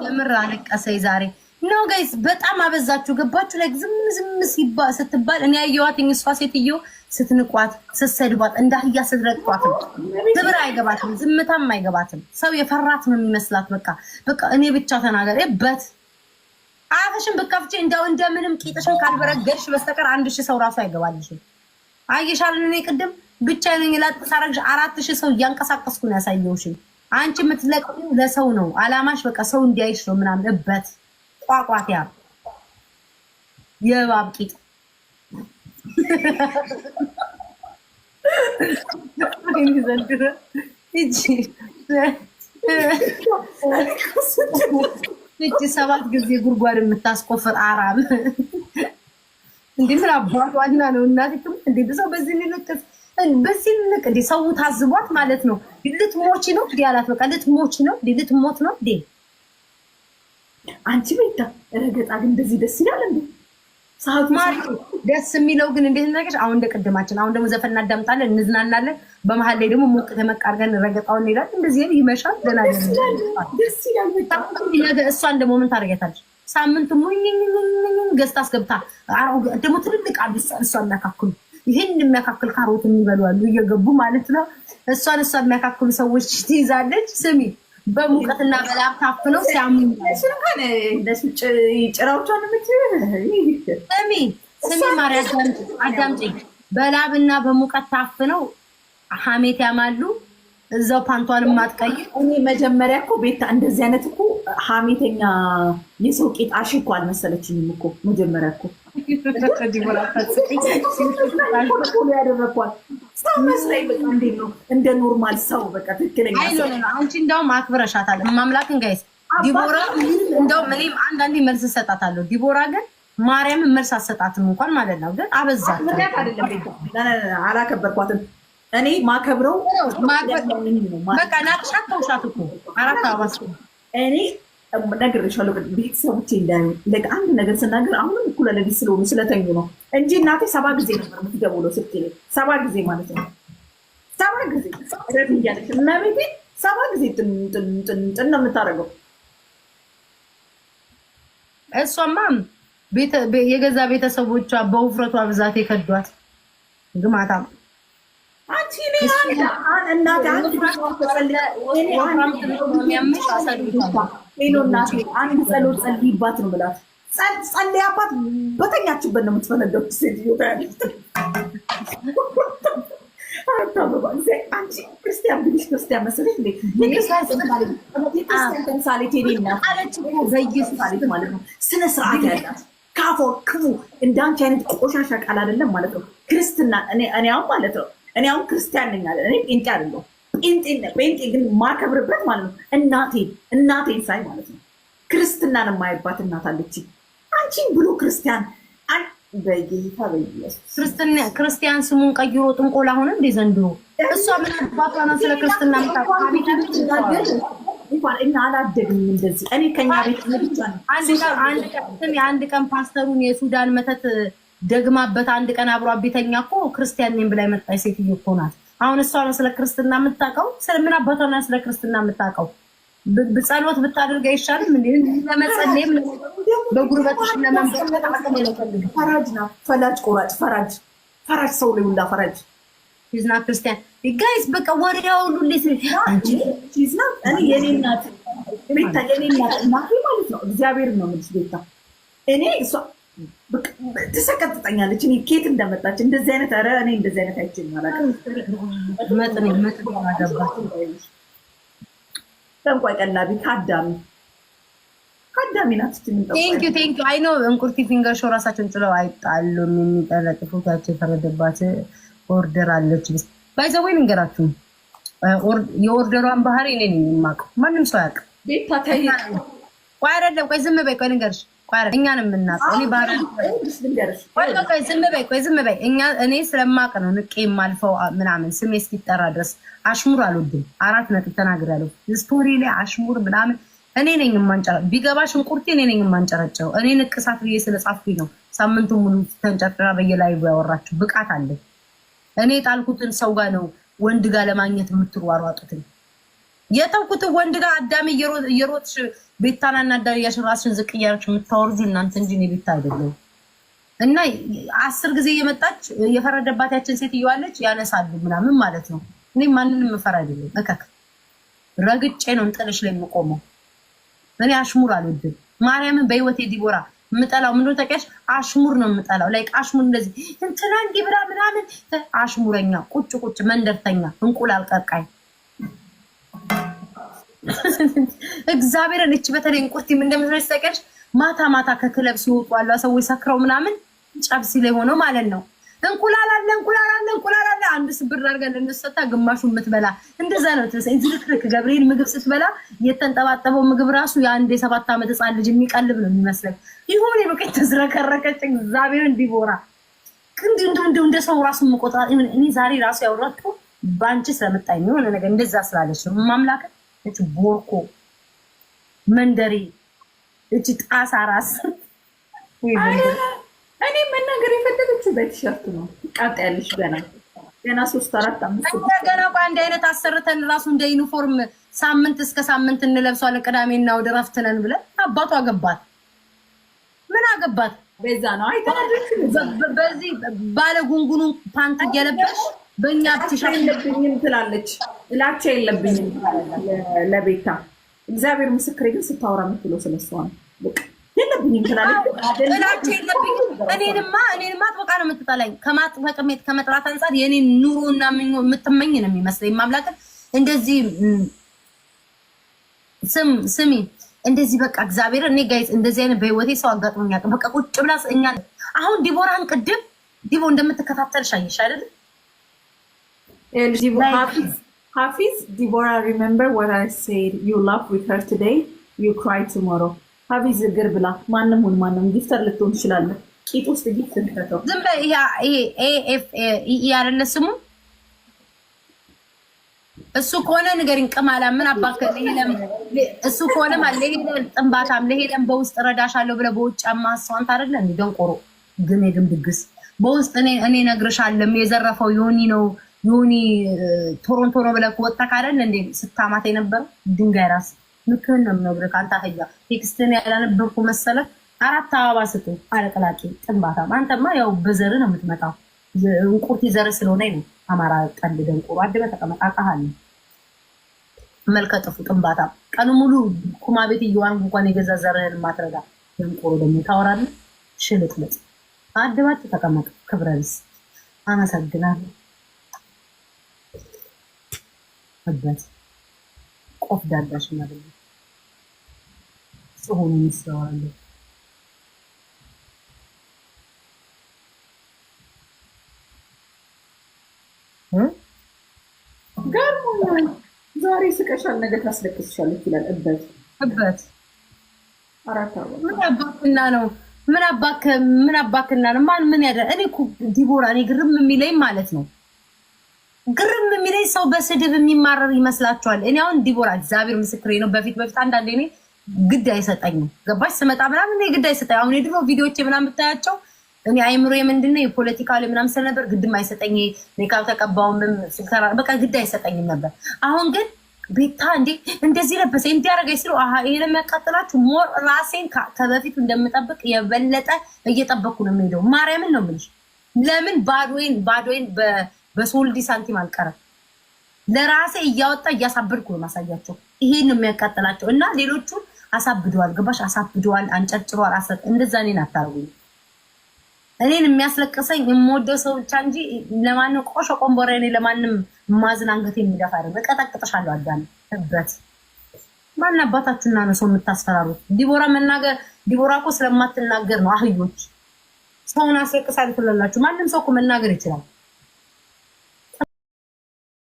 የምር አለቀሰኝ ዛሬ ነው ጋይስ። በጣም አበዛችሁ። ገባችሁ ላይ ዝም ስትባል እኔ ያየኋት እሷ ሴትዮ ስትንቋት ስትሰድቧት እንዳህያ ስትረግጧት ነው። ክብር አይገባትም፣ ዝምታም አይገባትም። ሰው የፈራት ነው የሚመስላት። በቃ እኔ ብቻ ተናገሬበት አፍሽን ብከፍቺ እንደምንም ቂጥሽን ካልበረገድሽ በስተቀር 1000 ሰው ራሱ አይገባልሽም። አየሻልን? እኔ ቅድም ብቻ ነኝ ላጥሳረግሽ 4000 ሰው እያንቀሳቀስኩ ነው ያሳየውሽ። አንቺ የምትለቀው ለሰው ነው አላማሽ። በቃ ሰው እንዲያይሽ ነው ምናምን እበት ቋቋቲያ የባብ ቂጥ እቺ 7 ጊዜ ጉርጓድ የምታስቆፍር አራም እንዴ! ምን አባቷና ነው እናትክም እንዴ! ብዙ በዚህ ልልቅስ እንዴ! ሰው ታዝቧት ማለት ነው። ልትሞቺ ነው እንዴ አላት። በቃ ልትሞቺ ነው እንዴ? ልትሞት ነው እንዴ? አንቺ ቤታ ረገጣ ግን እንደዚህ ደስ ይላል እንዴ? ሰዓቱ ደስ የሚለው ግን እንዴት ነገርሽ? አሁን እንደቀደማችን አሁን ደግሞ ዘፈን እናዳምጣለን፣ እንዝናናለን። በመሀል ላይ ደግሞ ሞቅ ተመቃርገን ረገጣውን እንሄዳለን። እንደዚህ ይመሻል። ደህና ደስ ይላል በጣም። እሷን ደግሞ ምን ታደርጊያታለሽ? ሳምንት ገዝታ አስገብታ ደግሞ ትልልቅ አዲስ እሷ የሚያካክሉ ይህን የሚያካክል ካሮት የሚበሉ አሉ እየገቡ ማለት ነው። እሷን የሚያካክሉ ሰዎች ትይዛለች። ስሚ በሙቀትና በላብ ታፍነው ሲያሙ ጭራዎቿን ስሚ ማርያም አዳምጪኝ። በላብና በሙቀት ታፍነው ሐሜት ያማሉ። እዛው ፓንቷን ማትቀይ እኔ መጀመሪያ እኮ ቤታ እንደዚህ አይነት እኮ ሐሜተኛ የሰው ቂጥ አሽ እኮ አልመሰለችኝም እኮ መጀመሪያ እኮ ያደረኳል ሰው መስለኝ በቃ እንዴት ነው እንደ ኖርማል ሰው በቃ ትክክለኛ ሰው። አንቺ እንደውም አክብረሻታል ማምላክን ጋይስ። ዲቦራ እንደውም እኔም አንዳንዴ መልስ እሰጣታለሁ። ዲቦራ ግን ማርያምን መልስ አሰጣትም እንኳን ማለት ነው። ግን አበዛት አላከበርኳትም። እኔ ማከብረው በቃ ናቅሻት ተውሻት እኮ አራት አባስ እኔ ነግሬሻለሁ። ቤተሰቦቼ እንዳዩ አንድ ነገር ስናገር አሁንም እኩለ ሌሊት ስለሆኑ ስለተኙ ነው እንጂ እናቴ 7 ጊዜ ነበር የምትደውለው ስልኬ ላይ 7 ጊዜ ማለት ነው። 7 ጊዜ ረድ እያለች እና ቤቴ 7 ጊዜ ጥን ነው የምታደርገው። እሷማ የገዛ ቤተሰቦቿ በውፍረቷ ብዛት የከዷት ግማታ አንቺ እናቴ አንድ ጸሎት ጸልይባት ነው ብላት ጸልያባት በተኛችበት ነው የምትፈነደው። ሴትዮ አንቺ ክርስቲያን ብልሽ ክርስቲያን መሰለሽ እንዴ? የክርስቲያን ተምሳሌት የኔ እናት በኢየሱስ ማለት ነው። ስነ ስርዓት ያላት ካፎ ክፉ እንዳንቺ አይነት ቆሻሻ ቃል አይደለም ማለት ነው። ክርስትና እኔ አሁን ማለት ነው እኔ አሁን ክርስቲያን ነኝ አለ። እኔ ጴንጤ አይደለሁም። ጴንጤ ግን ማከብርበት ማለት ነው እናቴን ሳይ ማለት ነው። ክርስትናን የማይባት እናት አለች። አንቺን ብሎ ክርስቲያን በጌታ በኢየሱስ ክርስቲያን ስሙን ቀይሮ ጥንቆላ ሆነ እንዴ ዘንድሮ? እሷ ምን አባቷ ነው ስለ ክርስትና እኛ አላደግንም እንደዚህ። እኔ ከኛ ቤት ብቻ ነው አንድ ቀን ፓስተሩን የሱዳን መተት ደግማበት አንድ ቀን አብሮ አቤተኛ እኮ ክርስቲያን ነኝ ብላ የመጣች ሴትዮ እኮ ናት። አሁን እሷ ነው ስለ ክርስትና የምታውቀው? ስለምን አባቷ ነው ስለ ክርስትና የምታውቀው? በጸሎት ብታደርግ አይሻልም እንዴ? ለመጸለይም በጉርበትሽ ለመንበርከት አትመለከልኝ። ፈራጅ ናት፣ ፈላጭ ቆራጭ፣ ፈራጅ ሰው ላይ ሁላ ፈራጅ ሂዝና ክርስቲያን ጋይስ በቃ ወዲያው ሁሉ እንዴት አንቺ ሂዝና እኔ የኔ እናት ቤታ የኔ እናት ማለት ነው። እግዚአብሔር ነው የምልሽ ቤታ እኔ እሷ ትሰቀጥጠኛለች። እኔ ኬት እንደመጣች እንደዚህ አይነት ኧረ እኔ እንደዚህ አይነት አይችልም አላውቅም። መጥኔ ማገባት ጠንቋይ ቀላቢ ካዳሚ ናት። ቴንክ ዩ አይ ኖ እንቁርቲ ፊንገር ሾው ራሳቸውን ጥለው አይጣሉም። የሚጠለጥፉት ያቸው የፈረደባት ኦርደር አለች። ባይ ዘ ወይ ልንገራችሁ የኦርደሯን ባህሪ እኔ ነኝ የማውቀው፣ ማንም ሰው አያውቅም። ቤታ ታይ ቆይ አይደለም ቆይ ዝም በይ ቆይ ልንገርሽ እኛን የምናውቀው እኔ ባህሪ ዝም በይ እኔ ስለማውቅ ነው ንቄ የማልፈው ምናምን ስሜ እስኪጠራ ድረስ አሽሙር አልወድም። 4 ነጥብ ተናግሬያለሁ። ስቶሪ ላይ አሽሙር ምናምን እኔ ነኝ የማንጨረጨው። ቢገባሽ እንቁርቴ እኔ ነኝ የማንጨረጨው። እኔ ንቅሳት ብዬ ስለጻፍኩኝ ነው ሳምንቱን ሙሉ ተንጨርጭራ በየላይቭ ያወራችሁ ብቃት አለኝ። እኔ ጣልኩትን ሰው ጋር ነው ወንድ ጋር ለማግኘት የምትሯሯጡትን። የተውኩት ወንድ ጋር አዳሜ እየሮጥሽ ቤታና እናዳሪያሽ ራስሽን ዝቅ እያደረግሽ የምታወርጁ እናንተ እንጂ እኔ ቤታ አይደለሁም። እና 10 ጊዜ እየመጣች የፈረደባት ያችን ሴትዮዋለች ያነሳሉ ምናምን ማለት ነው። እኔ ማንንም መፈራ አይደለም። እከክ ረግጬ ነው እንጥልሽ ላይ የምቆመው። እኔ አሽሙር አልወድም። ማርያምን በህይወቴ ዲቦራ የምጠላው ምንድነው ታውቂያለሽ? አሽሙር ነው የምጠላው። ላይክ አሽሙር እንደዚህ እንትና እንዲህ ብላ ምናምን አሽሙረኛ፣ ቁጭ መንደርተኛ፣ እንቁላል ቀቃይ እግዚአብሔርን እቺ በተለይ እንቁርቲ ምን እንደምትረስ ታውቂያለሽ? ማታ ከክለብ ሲወጡ አሉ ሰዎች ሰክረው ምናምን ጨብሲ ላይ ሆኖ ማለት ነው እንቁላል አለ አንድ ስብር አድርገን እንሰጣ ግማሹ የምትበላ እንደዛ ነው ትሰይ ዝርክርክ ገብርኤል ምግብ ስትበላ የተንጠባጠበው ምግብ ራሱ የአንድ የ7 ዓመት ህፃን ልጅ የሚቀልብ ነው የሚመስለው። ይሁን በቀኝ ተዝረከረከች እግዚአብሔርን ዲቦራ እንደ ሰው ራሱ መቆጣ እኔ ዛሬ ራሱ ያወራኩ ባንቺ ስለመጣኝ የሆነ ነገር እንደዛ ስላለች ነው ማምላክ እቺ ቦርኮ መንደሪ እቺ ጣሳ ራስ እኔ መናገር የፈለገችው በቲሸርት ነው። ቃጣያለሽ ገና 3 4 5 ገና በአንድ አይነት አሰርተን ራሱ እንደ ዩኒፎርም ሳምንት እስከ ሳምንት እንለብሷለን። ቅዳሜና ወደ ረፍት ነን ብለን አባቷ አገባት። ምን አገባት? በዛ ነው አይተናደሽ። በዚህ ባለ ጉንጉኑ ፓንት እየለበሽ በእኛ ቲሸርት የለብኝም ትላለች። እላቻ የለብኝም ለቤታ እግዚአብሔር ምስክሬ ግን ስታወራ የምትለው ስለሷ ነው። የለብኝም ትላለች። እላቻ የለብኝም። እኔንማ አጥብቃ ነው የምትጠላኝ። ከማጥበቅ ከመጥራት አንጻር የኔ ኑሮና የምትመኝ ነው የሚመስለኝ። ማምላክ እንደዚህ ስሚ እንደዚህ በቃ እግዚአብሔር እኔ ጋይስ እንደዚህ አይነት በህይወቴ ሰው አጋጥሞኝ ያውቅ። በቃ ቁጭ ብላ እኛ አሁን ዲቦራን ቅድም ዲቦ እንደምትከታተልሽ አየሽ አይደል? Hafiz, Deborah, remember what I said? You laugh with her today, you cry tomorrow. Hafiz እግር ብላ ማንም ጊፍተር ልትሆን ትችላለህ። ቂጥ ውስጥ ጊፍተር ከተው ዝም በይ። ኤኤፍ ያረለ ስሙ እሱ ከሆነ ንገሪኝ። ቅማላ ምን አባከለ ይለም እሱ ከሆነ ማለት ለሄለን ጥንባታም ለሄለን በውስጥ ረዳሻለሁ ብለ በውጭ አማስዋንት አይደለ እንዴ? ደንቆሮ ግን የግም ድግስ በውስጥ እኔ ነግርሻለሁ የዘረፈው ዮኒ ነው። ዮኒ ቶሮንቶ ነው ብለህ ወጣ ካለን እንዴ ስታማት የነበረው ድንጋይ ራስ ምክን ነው የምነግርህ። አንተ አህያ ቴክስትን ያላነበብኩ መሰለህ? 4 አበባ ስጡ አለቀላቂ ጥንባታም። አንተማ ያው በዘር ነው የምትመጣው። እንቁርቲ ዘር ስለሆነ ነው አማራ ቀንድ ደንቆሮ አድበ ተቀመጣ አቃሃል መልከጥፉ ጥንባታም። ቀኑ ሙሉ ኩማ ቤት እየዋን እንኳን የገዛ ዘርህን ማትረዳ ደንቆሮ ደግሞ ታወራለህ። ሽልጥልጥ አድባችሁ ተቀመጡ። ክብረንስ አመሰግናለሁ። አባት ቆፍ ዳዳሽ ማለት ነው። ጽሁን ይስራዋል። ገርሞኛል። ዛሬ ስቀሻል ነገ ታስለቅስሻል ይላል። እበት አራታው ምን አባክና ነው ምን ያደ እኔ እኮ ዲቦራ እኔ ግርም የሚለኝ ማለት ነው ግርም የሚለኝ ሰው በስድብ የሚማረር ይመስላችኋል? እኔ አሁን ዲቦራ እግዚአብሔር ምስክሬ ነው። በፊት አንዳንዴ እኔ ግድ አይሰጠኝም። ገባሽ? ስመጣ ምናምን እኔ ግድ አይሰጠኝ። አሁን የድሮ ቪዲዮቼ ምናምን ብታያቸው እኔ አይምሮ የምንድነው የፖለቲካ ላይ ምናምን ስለነበር ግድም አይሰጠኝ። ሜካፕ ተቀባውም ፊልተር በቃ ግድ አይሰጠኝም ነበር። አሁን ግን ቤታ እንደዚህ ለበሰ እንዲያረጋይ ሲሉ አሃ ይሄ ለሚያቃጥላችሁ ሞር ራሴን ከበፊቱ እንደምጠብቅ የበለጠ እየጠበቅኩ ነው የምሄደው። ማርያምን ነው የምልሽ። ለምን ባዶይን በሶልዲ ሳንቲም አልቀረም። ለራሴ እያወጣ እያሳብድኩ ነው ማሳያቸው። ይሄን ነው የሚያቃጥላቸው እና ሌሎቹ አሳብደዋል። ገባሽ? አሳብደዋል፣ አንጨርጭሯል። እንደዛ እኔን አታርጉኝ። እኔን የሚያስለቅሰኝ የምወደው ሰው ብቻ እንጂ ለማንም ቆሾ ቆንቦሬ እኔ ለማንም ማዝን አንገት የሚደፋ አይደለም። እቀጠቅጥሻለሁ። አዳም እበት ማን አባታችሁና ነው ሰው የምታስፈራሩት? ዲቦራ እኮ ስለማትናገር ነው። አህዮች ሰውን አስለቅሳል ትላላችሁ። ማንም ሰው እኮ መናገር ይችላል።